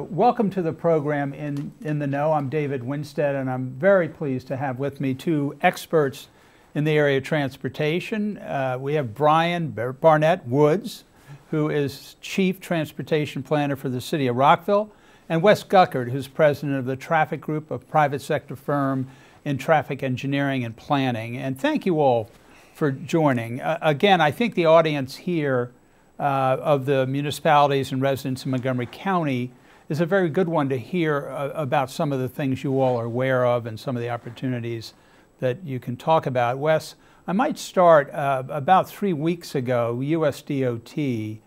Welcome to the program In the Know. I'm David Winstead, and I'm very pleased to have with me two experts in the area of transportation. We have Bryan Barnett-Woods, who is Chief Transportation Planner for the City of Rockville, and Wes Guckert, who's President of the Traffic Group, a private sector firm in traffic engineering and planning. And thank you all for joining. Again, I think the audience here of the municipalities and residents in Montgomery County is a very good one to hear about some of the things you all are aware of and some of the opportunities that you can talk about. Wes, I might start, about 3 weeks ago, USDOT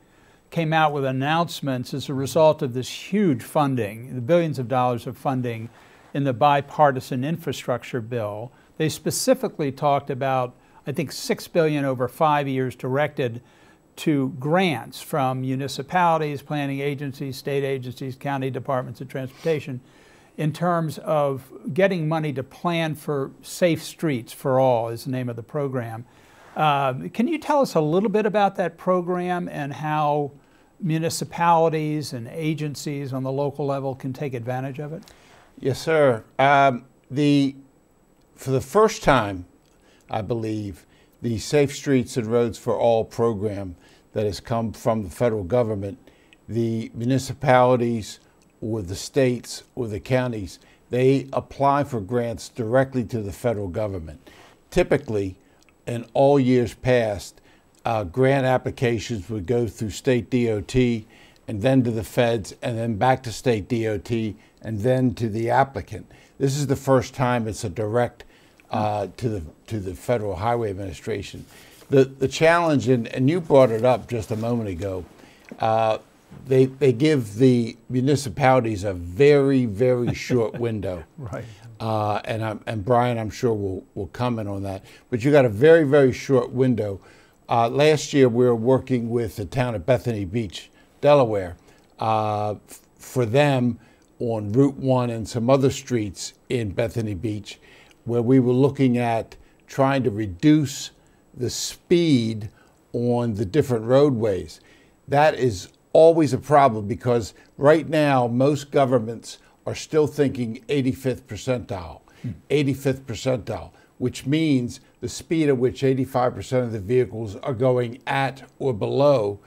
came out with announcements as a result of this huge funding, the billions of dollars of funding in the Bipartisan Infrastructure Bill. They specifically talked about, I think, $6 billion over 5 years directed to grants from municipalities, planning agencies, state agencies, county departments of transportation, in terms of getting money to plan for safe streets for all is the name of the program. Can you tell us a little bit about that program and how municipalities and agencies on the local level can take advantage of it? Yes, sir. For the first time, I believe, the Safe Streets and Roads for All program that has come from the federal government, the municipalities or the states or the counties, they apply for grants directly to the federal government. Typically, in all years past, grant applications would go through state DOT and then to the feds and then back to state DOT and then to the applicant. This is the first time it's a direct to the Federal Highway Administration. The challenge, and you brought it up just a moment ago, they give the municipalities a very, very short window. Right. And Bryan, I'm sure will comment on that. But you got a very, very short window. Last year, we were working with the town of Bethany Beach, Delaware, for them on Route 1 and some other streets in Bethany Beach, where we were looking at trying to reduce the speed on the different roadways. That is always a problem because right now most governments are still thinking 85th percentile, 85th percentile, which means the speed at which 85% of the vehicles are going at or below.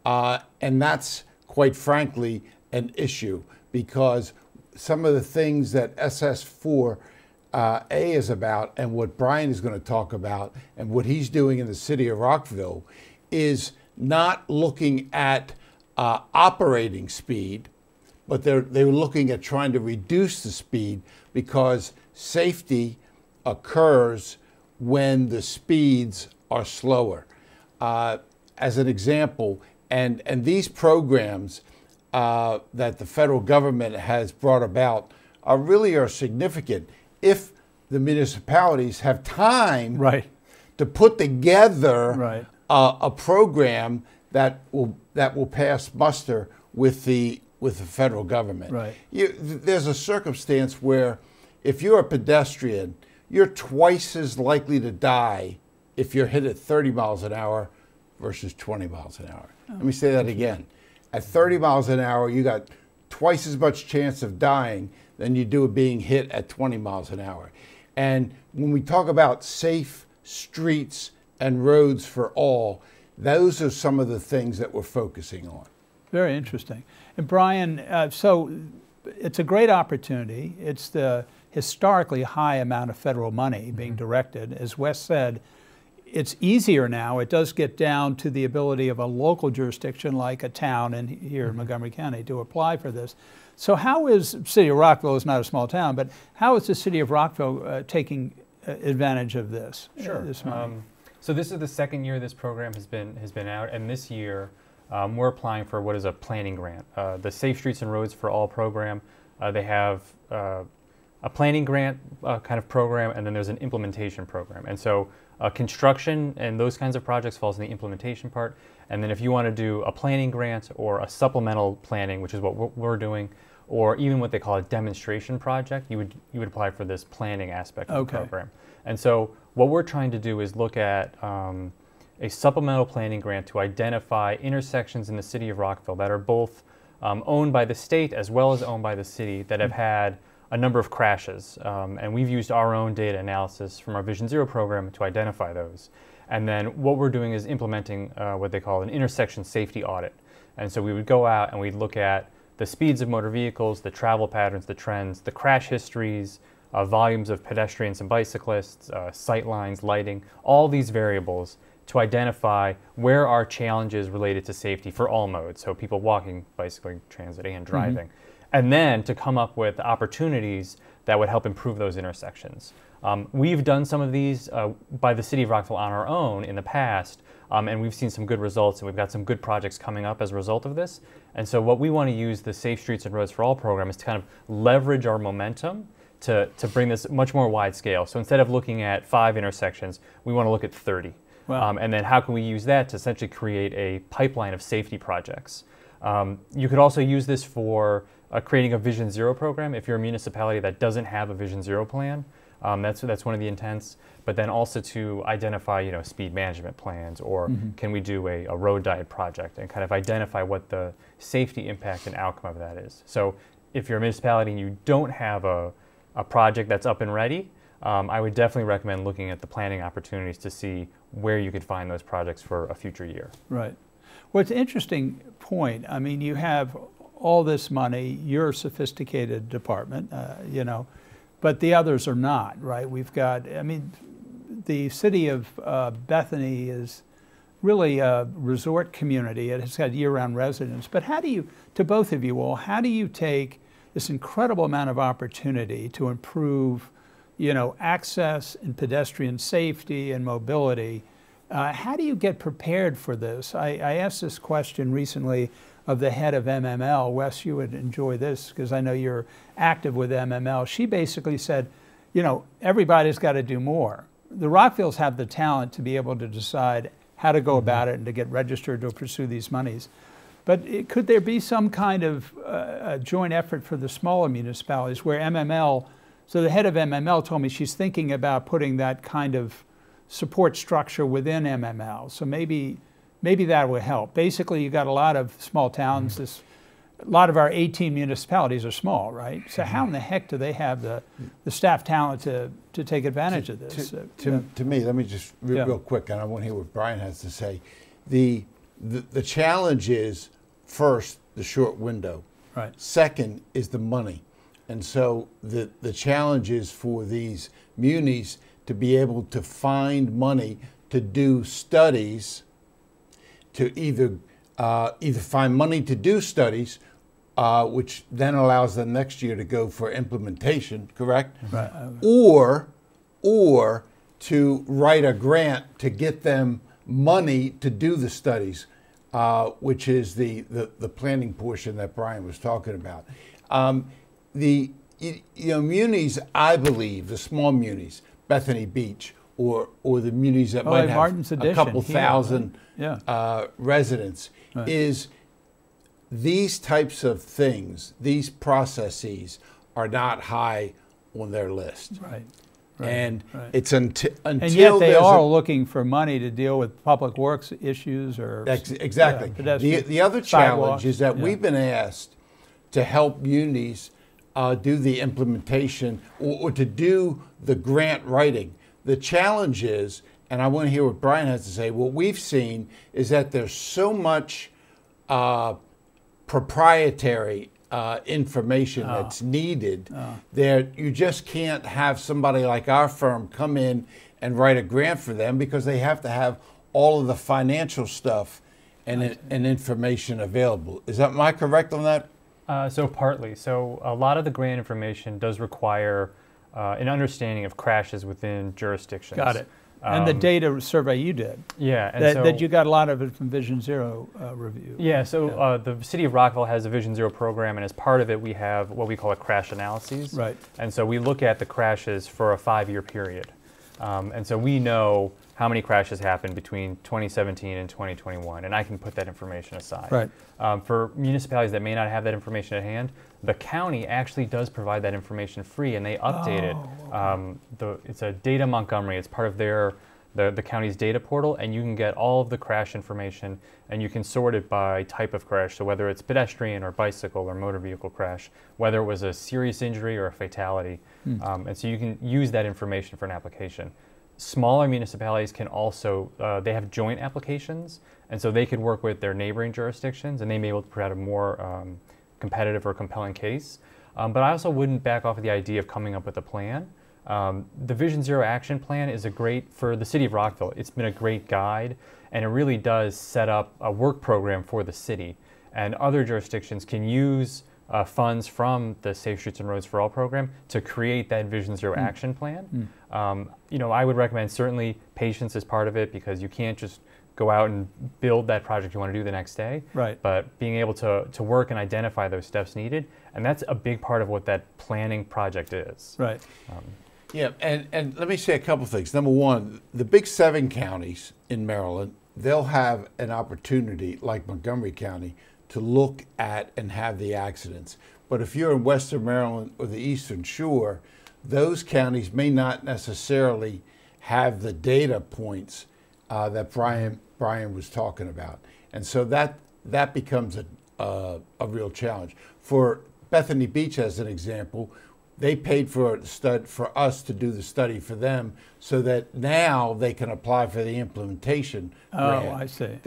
And that's, quite frankly, an issue because some of the things that SS4 A is about, and what Bryan is going to talk about, and what he's doing in the city of Rockville, is not looking at operating speed, but they're looking at trying to reduce the speed because safety occurs when the speeds are slower. As an example, and these programs that the federal government has brought about really are significant if the municipalities have time to put together a program that will pass muster with the federal government. There's a circumstance where if you're a pedestrian, you're twice as likely to die if you're hit at 30 miles an hour versus 20 miles an hour. Let me say that again. At 30 miles an hour, you got twice as much chance of dying than you do of being hit at 20 miles an hour. And when we talk about safe streets and roads for all, those are some of the things that we're focusing on. Very interesting. And Bryan, so it's a great opportunity. It's the historically high amount of federal money being directed. As Wes said, it's easier now. It does get down to the ability of a local jurisdiction like a town and here in Montgomery County to apply for this. So how is City of Rockville, is not a small town, but how is the City of Rockville taking advantage of this? Sure. This money? So this is the second year this program has been out, and this year we're applying for what is a planning grant. The Safe Streets and Roads for All program, they have a planning grant kind of program, and then there's an implementation program. And so construction and those kinds of projects falls in the implementation part. And then if you want to do a planning grant or a supplemental planning, which is what we're doing, or even what they call a demonstration project, you would apply for this planning aspect of the program. And so what we're trying to do is look at a supplemental planning grant to identify intersections in the city of Rockville that are both owned by the state as well as owned by the city that have had a number of crashes. And we've used our own data analysis from our Vision Zero program to identify those. And then what we're doing is implementing what they call an intersection safety audit. And so we would go out and we'd look at the speeds of motor vehicles, the travel patterns, the trends, the crash histories, volumes of pedestrians and bicyclists, sight lines, lighting, all these variables to identify where are challenges related to safety for all modes, so people walking, bicycling, transit, and driving. And then to come up with opportunities that would help improve those intersections. We've done some of these by the City of Rockville on our own in the past, and we've seen some good results, and we've got some good projects coming up as a result of this. And so what we want to use the Safe Streets and Roads for All program is to kind of leverage our momentum to bring this much more wide scale. So instead of looking at 5 intersections, we want to look at 30. Wow. And then how can we use that to essentially create a pipeline of safety projects? You could also use this for creating a Vision Zero program. If you're a municipality that doesn't have a Vision Zero plan, that's one of the intents. But then also to identify, speed management plans, or can we do a road diet project and kind of identify what the safety impact and outcome of that is. So if you're a municipality and you don't have a project that's up and ready, I would definitely recommend looking at the planning opportunities to see where you could find those projects for a future year. Right. Well, it's an interesting point. I mean, you have all this money, you're a sophisticated department, but the others are not, right? We've got, the city of Bethany is really a resort community. It has got year-round residents. But how do you, to both of you all, how do you take this incredible amount of opportunity to improve, access and pedestrian safety and mobility? How do you get prepared for this? I asked this question recently of the head of MML. Wes, you would enjoy this because I know you're active with MML. She basically said, everybody's got to do more. The Rockvilles have the talent to be able to decide how to go about it and to get registered to pursue these monies. But could there be some kind of a joint effort for the smaller municipalities where MML, so the head of MML told me she's thinking about putting that kind of support structure within MML. So maybe that would help. Basically, you got a lot of small towns. A lot of our 18 municipalities are small, right? So how in the heck do they have the staff talent to take advantage of this? To me, let me just real quick, and I want to hear what Bryan has to say. The challenge is, first, the short window. Right. Second is the money. And so the challenge is for these munis to be able to find money to do studies, to either find money to do studies, which then allows them next year to go for implementation, correct? Right. Or to write a grant to get them money to do the studies, which is the planning portion that Bryan was talking about. The munis, I believe, the small munis, Bethany Beach, or the munis that might have a couple thousand residents, is these types of things, these processes are not high on their list. Right. And it's until and yet they are looking for money to deal with public works issues or exactly. The other challenge is that we've been asked to help munis do the implementation or to do the grant writing. The challenge is, and I want to hear what Bryan has to say, what we've seen is that there's so much proprietary information that's needed there. You just can't have somebody like our firm come in and write a grant for them because they have to have all of the financial stuff and information available. Am I correct on that? So partly. So a lot of the grant information does require an understanding of crashes within jurisdictions. Got it. And the data survey you did. Yeah. And that you got a lot of it from Vision Zero review. Yeah, so the City of Rockville has a Vision Zero program, and as part of it we have what we call a crash analyses. Right. And so we look at the crashes for a 5-year period. And so we know how many crashes happened between 2017 and 2021, and I can put that information aside. Right. For municipalities that may not have that information at hand, the county actually does provide that information free, and they update it. It's a Data Montgomery. It's part of their the county's data portal, and you can get all of the crash information, and you can sort it by type of crash. So whether it's pedestrian or bicycle or motor vehicle crash, whether it was a serious injury or a fatality. And so you can use that information for an application. Smaller municipalities can also, they have joint applications, and so they could work with their neighboring jurisdictions, and they may be able to provide a more competitive or compelling case. But I also wouldn't back off of the idea of coming up with a plan. The Vision Zero Action Plan is for the city of Rockville. It's been a great guide, and it really does set up a work program for the city. And other jurisdictions can use funds from the Safe Streets and Roads for All program to create that Vision Zero Action Plan. I would recommend certainly patience is part of it, because you can't just go out and build that project you want to do the next day. Right. But being able to work and identify those steps needed, and that's a big part of what that planning project is. Right. Yeah, and let me say a couple things. Number one, the big 7 counties in Maryland, they'll have an opportunity, like Montgomery County, to look at and have the accidents. But if you're in Western Maryland or the Eastern Shore, those counties may not necessarily have the data points that Brian was talking about. And so that becomes a real challenge. For Bethany Beach, as an example, they paid for us to do the study for them, so that now they can apply for the implementation grant. Oh, I see.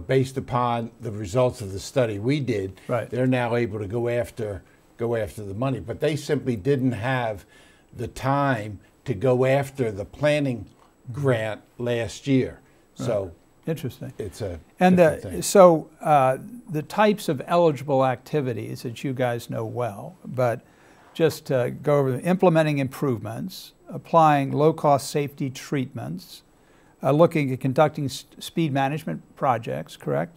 Based upon the results of the study we did, right. They're now able to go after the money. But they simply didn't have the time to go after the planning grant last year. Right. So interesting. It's a thing. So the types of eligible activities that you guys know well, but just to go over implementing improvements, applying low-cost safety treatments, looking at conducting speed management projects, correct?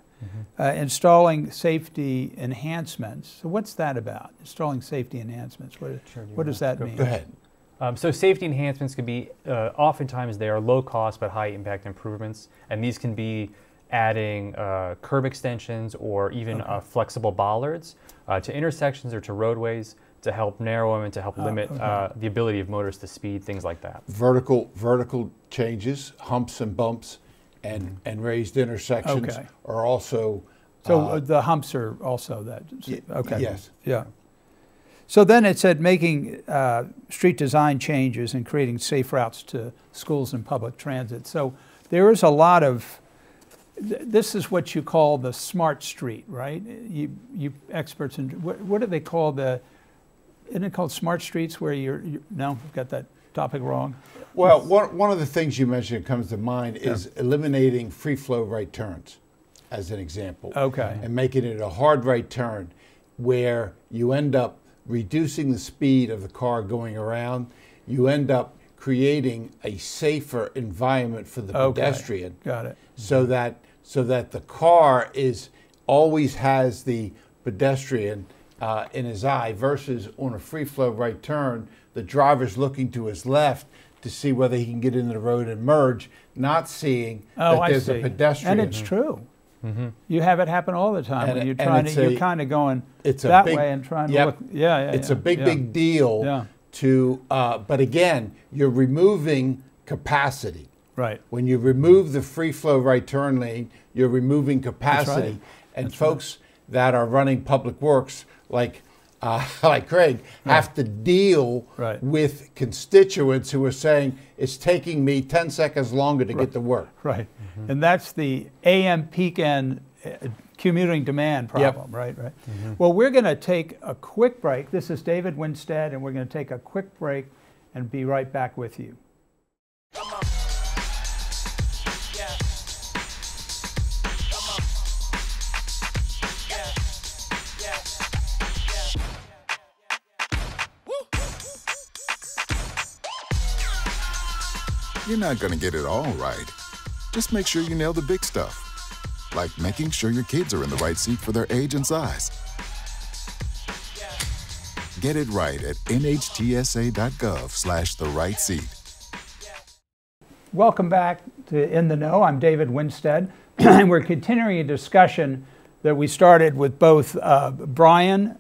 Installing safety enhancements. So what's that about? Installing safety enhancements. What does that mean? Go ahead. So safety enhancements can be, oftentimes they are low cost but high impact improvements, and these can be adding curb extensions or even flexible bollards to intersections or to roadways to help narrow them and to help limit the ability of motorists to speed, things like that. Vertical changes, humps and bumps, and raised intersections are also. So the humps are also that. Okay. Yes. Yeah. So then it said making street design changes and creating safe routes to schools and public transit. So there is a lot of. This is what you call the smart street, right? You experts in what do they call the? Isn't it called smart streets where no, I've got that topic wrong. Well, one of the things you mentioned that comes to mind is eliminating free flow right turns, as an example. Okay. And making it a hard right turn where you end up reducing the speed of the car going around. You end up creating a safer environment for the pedestrian. Got it. So that the car always has the pedestrian in his eye, versus on a free flow right turn, the driver's looking to his left to see whether he can get into the road and merge, not seeing that there's a pedestrian. And it's true. You have it happen all the time when you're kind of going that way and trying to look. It's a big deal. Yeah. But again, you're removing capacity. Right. When you remove the free flow right turn lane, you're removing capacity. That's right. And folks that are running public works, like Craig, have to deal with constituents who are saying, it's taking me 10 seconds longer to get to work. Right. And that's the AM peak end commuting demand problem, right? Well, we're going to take a quick break. This is David Winstead, and we're going to take a quick break and be right back with you. You're not going to get it all right. Just make sure you nail the big stuff, like making sure your kids are in the right seat for their age and size. Get it right at nhtsa.gov/the-right-seat. Welcome back to In the Know. I'm David Winstead, and we're continuing a discussion that we started with both Bryan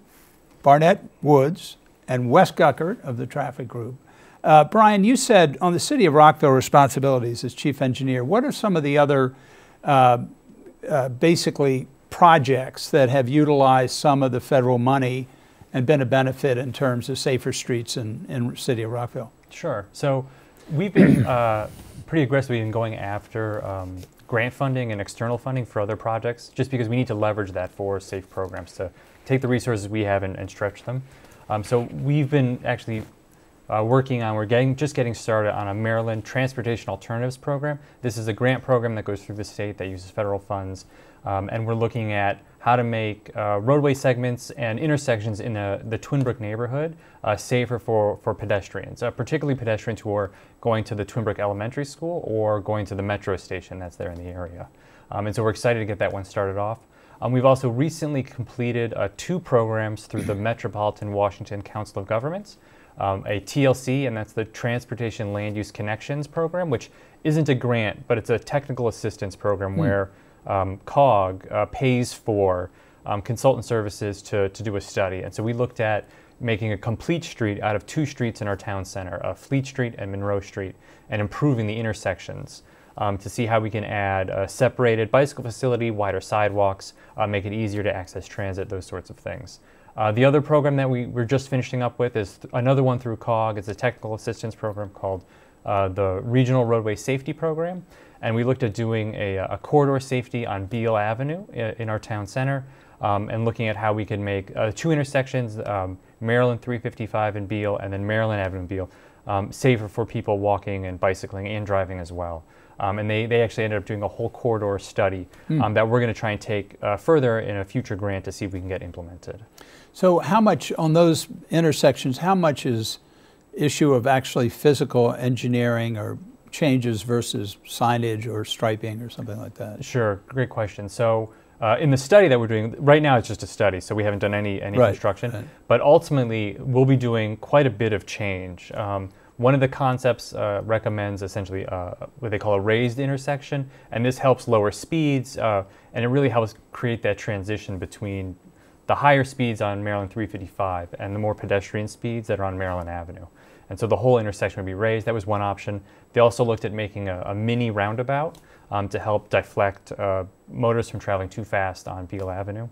Barnett-Woods and Wes Guckert of the Traffic Group Bryan, you said on the City of Rockville responsibilities as chief engineer, what are some of the other basically projects that have utilized some of the federal money and been a benefit in terms of safer streets in the City of Rockville? Sure. So we've been pretty aggressively in going after grant funding and external funding for other projects, just because we need to leverage that for safe programs to take the resources we have and stretch them. So we've been actually working on, just getting started on a Maryland Transportation Alternatives Program. This is a grant program that goes through the state that uses federal funds, and we're looking at how to make roadway segments and intersections in the Twinbrook neighborhood safer for pedestrians, particularly pedestrians who are going to the Twinbrook Elementary School or going to the metro station that's there in the area. And so we're excited to get that one started off. We've also recently completed 2 programs through the Metropolitan Washington Council of Governments, a TLC, and that's the Transportation Land Use Connections Program, which isn't a grant, but it's a technical assistance program where COG pays for consultant services to do a study. And so we looked at making a complete street out of 2 streets in our town center, Fleet Street and Monroe Street, and improving the intersections to see how we can add a separated bicycle facility, wider sidewalks, make it easier to access transit, those sorts of things. The other program that we're just finishing up with is another one through COG. It's a technical assistance program called the Regional Roadway Safety Program. And we looked at doing a corridor safety on Beale Avenue in our town center, and looking at how we can make 2 intersections, Maryland 355 in Beale and then Maryland Avenue in Beale, safer for people walking and bicycling and driving as well. And they actually ended up doing a whole corridor study that we're going to try and take further in a future grant to see if we can get implemented. So how much on those intersections, how much is issue of actually physical engineering or changes versus signage or striping or something like that? Sure, great question. So in the study that we're doing, right now it's just a study, so we haven't done any construction, right. But ultimately we'll be doing quite a bit of change. One of the concepts recommends essentially what they call a raised intersection, and this helps lower speeds, and it really helps create that transition between the higher speeds on Maryland 355 and the more pedestrian speeds that are on Maryland Avenue. And so the whole intersection would be raised. That was one option. They also looked at making a mini roundabout to help deflect motorists from traveling too fast on Beale Avenue.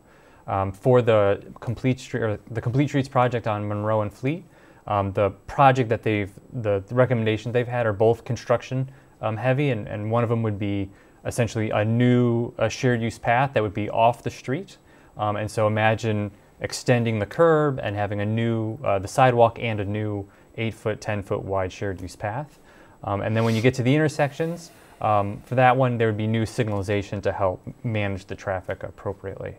For the Complete Streets project on Monroe and Fleet, the project that the recommendations they've had are both construction heavy, and one of them would be essentially a new shared use path that would be off the street. And so imagine extending the curb and having a new, the sidewalk and a new 8-foot, 10-foot wide shared use path. And then when you get to the intersections, for that one, there would be new signalization to help manage the traffic appropriately.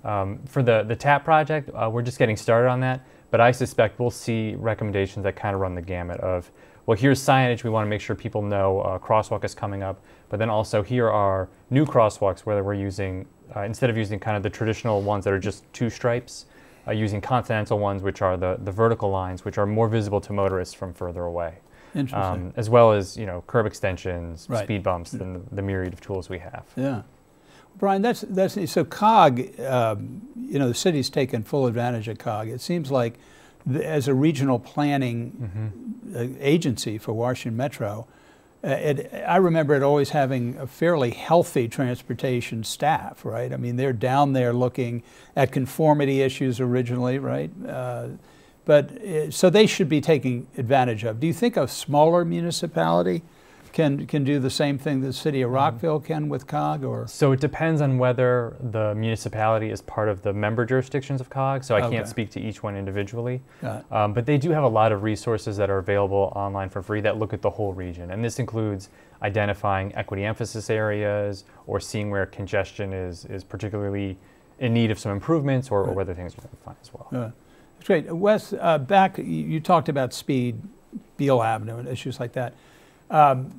For the TAP project, we're just getting started on that, but I suspect we'll see recommendations that kind of run the gamut of, well, here's signage, we want to make sure people know a crosswalk is coming up, but then also here are new crosswalks where we're using, instead of using kind of the traditional ones that are just 2 stripes, using continental ones, which are the vertical lines, which are more visible to motorists from further away. Interesting. As well as, curb extensions, right. Speed bumps, and the myriad of tools we have. Yeah. Bryan, that's so COG, the city's taken full advantage of COG. It seems like as a regional planning agency for Washington Metro, I remember it always having a fairly healthy transportation staff, right? I mean, they're down there looking at conformity issues originally, right? So they should be taking advantage of. Do you think a smaller municipality can do the same thing the city of Rockville can with COG? Or? So it depends on whether the municipality is part of the member jurisdictions of COG, so I can't speak to each one individually. But they do have a lot of resources that are available online for free that look at the whole region, and this includes identifying equity emphasis areas or seeing where congestion is particularly in need of some improvements or whether things are doing fine as well. That's great. Wes, back, you talked about speed, Beale Avenue and issues like that.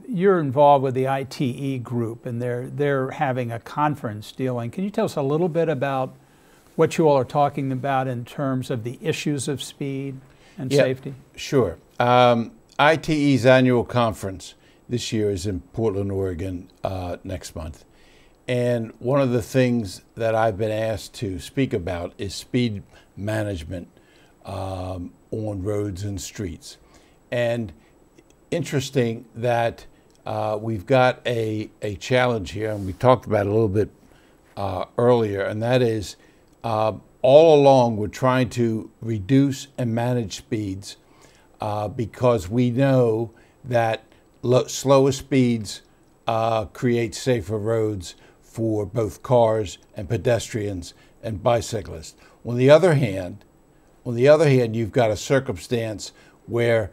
You're involved with the ITE group, and they're having a conference dealing. Can you tell us a little bit about what you all are talking about in terms of the issues of speed and safety? Sure. ITE's annual conference this year is in Portland, Oregon next month. And one of the things that I've been asked to speak about is speed management on roads and streets. And interesting that we've got a challenge here, and we talked about it a little bit earlier, and that is all along we're trying to reduce and manage speeds because we know that slower speeds create safer roads for both cars and pedestrians and bicyclists. On the other hand, you've got a circumstance where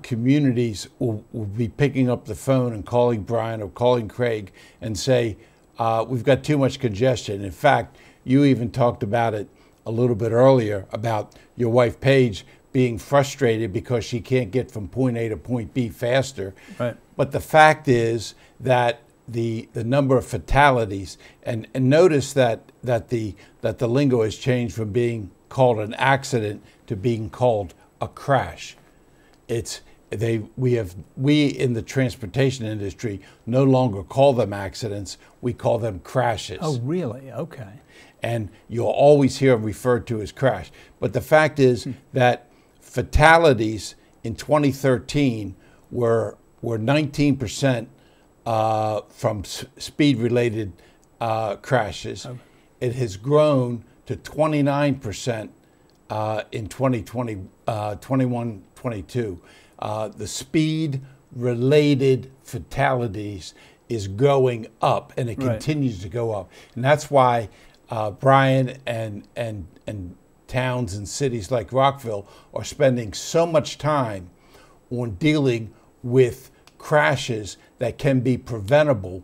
communities will be picking up the phone and calling Brian or calling Craig and say, we've got too much congestion. In fact, you even talked about it a little bit earlier about your wife Paige being frustrated because she can't get from point A to point B faster. Right. But the fact is that the number of fatalities, and notice that the lingo has changed from being called an accident to being called a crash. We in the transportation industry no longer call them accidents, we call them crashes. Oh, really? Okay. And you'll always hear them referred to as crash. But the fact is that fatalities in 2013 were 19% from speed-related crashes. Okay. It has grown to 29% in 21-22. The speed-related fatalities is going up, and it continues to go up. And that's why Bryan and towns and cities like Rockville are spending so much time on dealing with crashes that can be preventable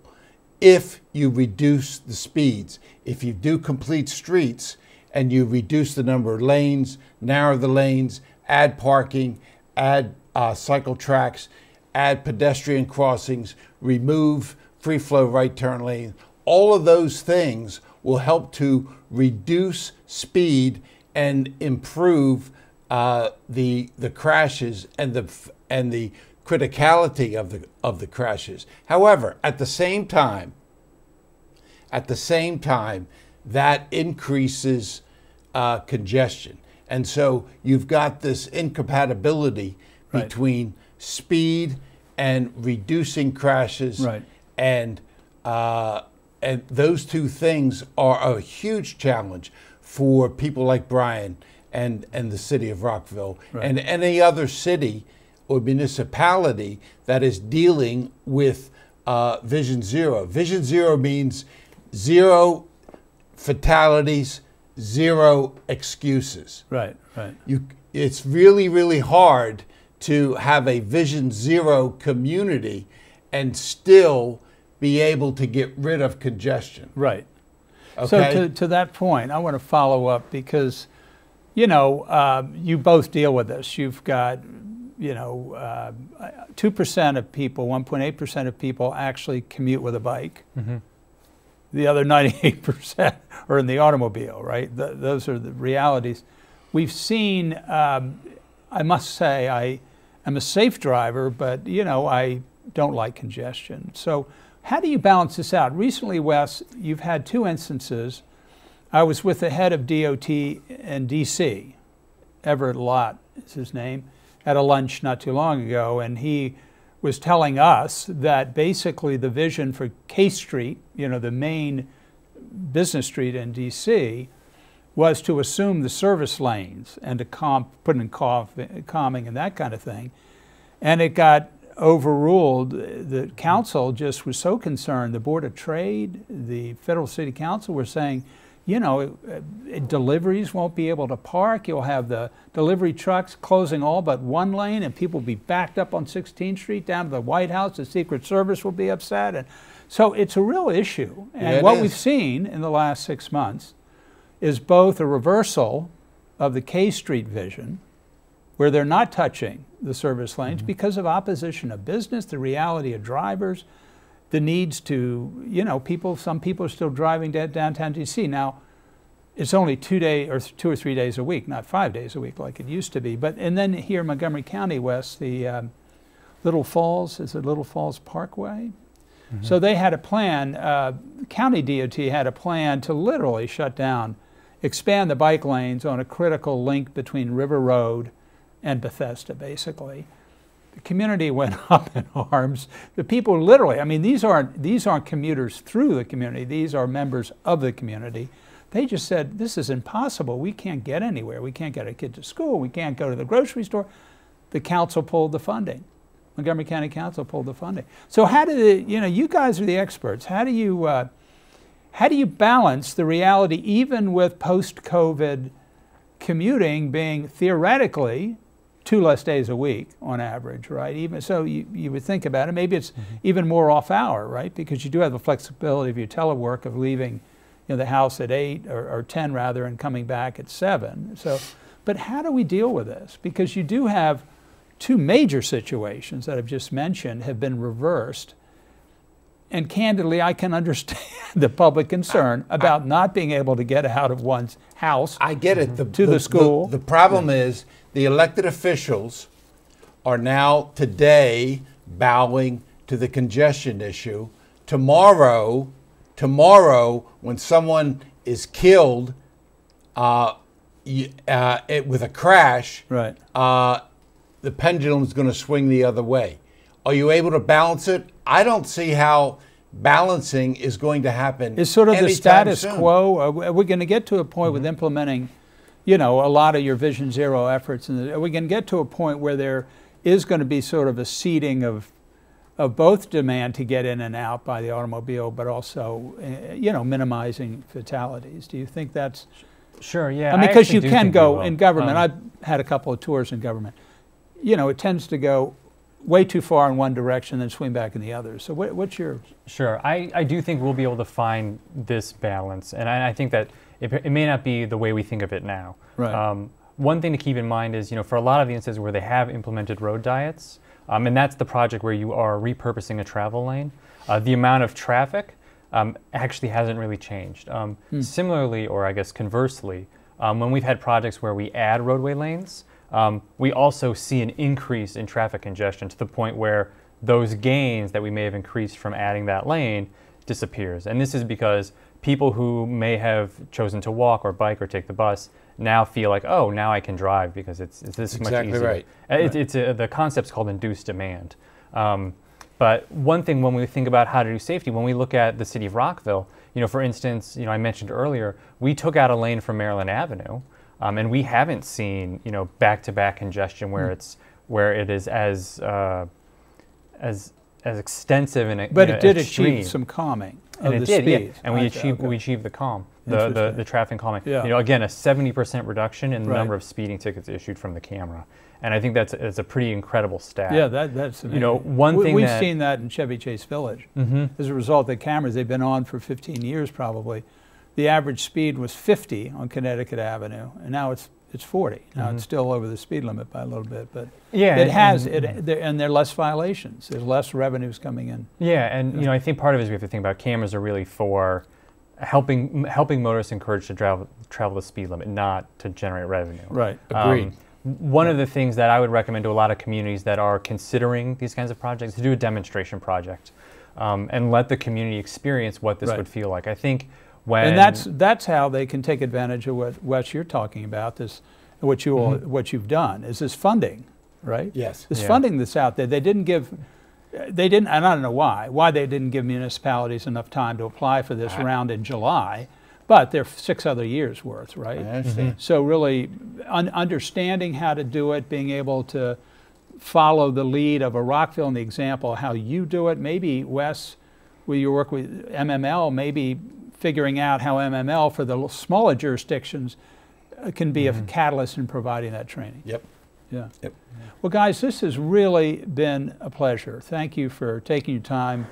if you reduce the speeds. If you do complete streets and you reduce the number of lanes, narrow the lanes, add parking, add cycle tracks, add pedestrian crossings, remove free flow right turn lanes, all of those things will help to reduce speed and improve the crashes and the criticality of the crashes. However, at the same time, that increases congestion, and so you've got this incompatibility between speed and reducing crashes, and those two things are a huge challenge for people like Bryan and the city of Rockville and any other city or municipality that is dealing with Vision Zero. Vision Zero means zero fatalities, zero excuses. Right. It's really, really hard to have a Vision Zero community and still be able to get rid of congestion. Right. Okay? So to that point, I want to follow up because, you know, you both deal with this. You've got, 2% of people, 1.8% of people actually commute with a bike. Mm-hmm. The other 98% are in the automobile, right? Those are the realities. We've seen, I must say, I am a safe driver, but, I don't like congestion. So how do you balance this out? Recently, Wes, you've had two instances. I was with the head of DOT in DC, Everett Lott is his name, at a lunch not too long ago, and he was telling us that basically the vision for K Street, the main business street in DC, was to assume the service lanes and to put in calming and that kind of thing. And it got overruled. The council just was so concerned. The Board of Trade, the Federal City Council were saying, deliveries won't be able to park. You'll have the delivery trucks closing all but one lane, and people will be backed up on 16th Street down to the White House. The Secret Service will be upset. And so it's a real issue. And what we've seen in the last 6 months is both a reversal of the K Street vision, where they're not touching the service lanes because of opposition of business, the reality of drivers, the needs to, some people are still driving downtown DC. Now, it's only 2 or 3 days a week, not 5 days a week like it used to be. And then here in Montgomery County, West, the Little Falls, is it Little Falls Parkway? Mm-hmm. So they had a plan, County DOT had a plan to literally shut down, expand the bike lanes on a critical link between River Road and Bethesda, basically. The community went up in arms. The people literally, I mean, these aren't commuters through the community. These are members of the community. They just said, this is impossible. We can't get anywhere. We can't get a kid to school. We can't go to the grocery store. The council pulled the funding. Montgomery County Council pulled the funding. So how do you guys are the experts. How do you balance the reality, even with post-COVID commuting being theoretically 2 less days a week on average, right? Even so, you would think about it. Maybe it's even more off hour, right? Because you do have the flexibility of your telework of leaving, the house at 8 or 10 rather, and coming back at 7. So, but how do we deal with this? Because you do have 2 major situations that I've just mentioned have been reversed. And candidly, I can understand the public concern about not being able to get out of one's house. I get it. To the school. The problem is the elected officials are now today bowing to the congestion issue. Tomorrow, when someone is killed with a crash, right. The pendulum is going to swing the other way. Are you able to balance it? I don't see how balancing is going to happen. It's sort of the status soon. quo. Are we going to get to a point with implementing, a lot of your Vision Zero efforts? And are we going to get to a point where there is going to be sort of a seeding of both demand to get in and out by the automobile, but also, minimizing fatalities? Do you think that's... Sure, yeah. I mean, because you can go in in government. I've had a couple of tours in government. It tends to go way too far in one direction, then swing back in the other. So what's your... Sure. I do think we'll be able to find this balance. And I think that it may not be the way we think of it now. Right. One thing to keep in mind is, for a lot of the instances where they have implemented road diets, and that's the project where you are repurposing a travel lane, the amount of traffic actually hasn't really changed. Similarly, or I guess conversely, when we've had projects where we add roadway lanes, we also see an increase in traffic congestion to the point where those gains that we may have increased from adding that lane disappears. And this is because people who may have chosen to walk or bike or take the bus now feel like, oh, now I can drive because it's this much exactly easier. Right. The concept's called induced demand. But one thing when we think about how to do safety, when we look at the city of Rockville, for instance, I mentioned earlier, we took out a lane from Maryland Avenue. And we haven't seen, back-to-back congestion where it is as extensive and but it did extreme. achieve some calming And of it the did, speed. yeah. And we achieved the calm, the traffic calming. Yeah. Again, a 70% reduction in the Right. number of speeding tickets issued from the camera, and I think that's a pretty incredible stat. Yeah, that's one thing we've seen that in Chevy Chase Village. As a result of the cameras, they've been on for 15 years probably. The average speed was 50 on Connecticut Avenue, and now it's 40. Now it's still over the speed limit by a little bit, but yeah, and there are less violations. There's less revenues coming in. Yeah, and I think part of it is we have to think about cameras are really for helping motorists encouraged to travel the speed limit, not to generate revenue. Right. Agreed. One of the things that I would recommend to a lot of communities that are considering these kinds of projects is to do a demonstration project and let the community experience what this would feel like. I think. And that's how they can take advantage of what Wes you're talking about. This, what you've done is this funding, right? Yes. This funding that's out there. They didn't, and I don't know why they didn't give municipalities enough time to apply for this round in July, but they're 6 other years worth, right? I understand. So really, understanding how to do it, being able to follow the lead of a Rockville and the example of how you do it. Maybe Wes, where you work with MML, maybe figuring out how MML for the smaller jurisdictions can be a catalyst in providing that training. Yep. Yeah. Yep. Well, guys, this has really been a pleasure. Thank you for taking your time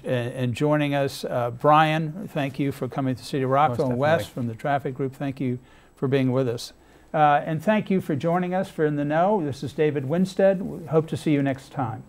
and joining us. Brian, thank you for coming to the City of Rockville. And Wes from the Traffic Group, thank you for being with us. And thank you for joining us for In the Know. This is David Winstead. We hope to see you next time.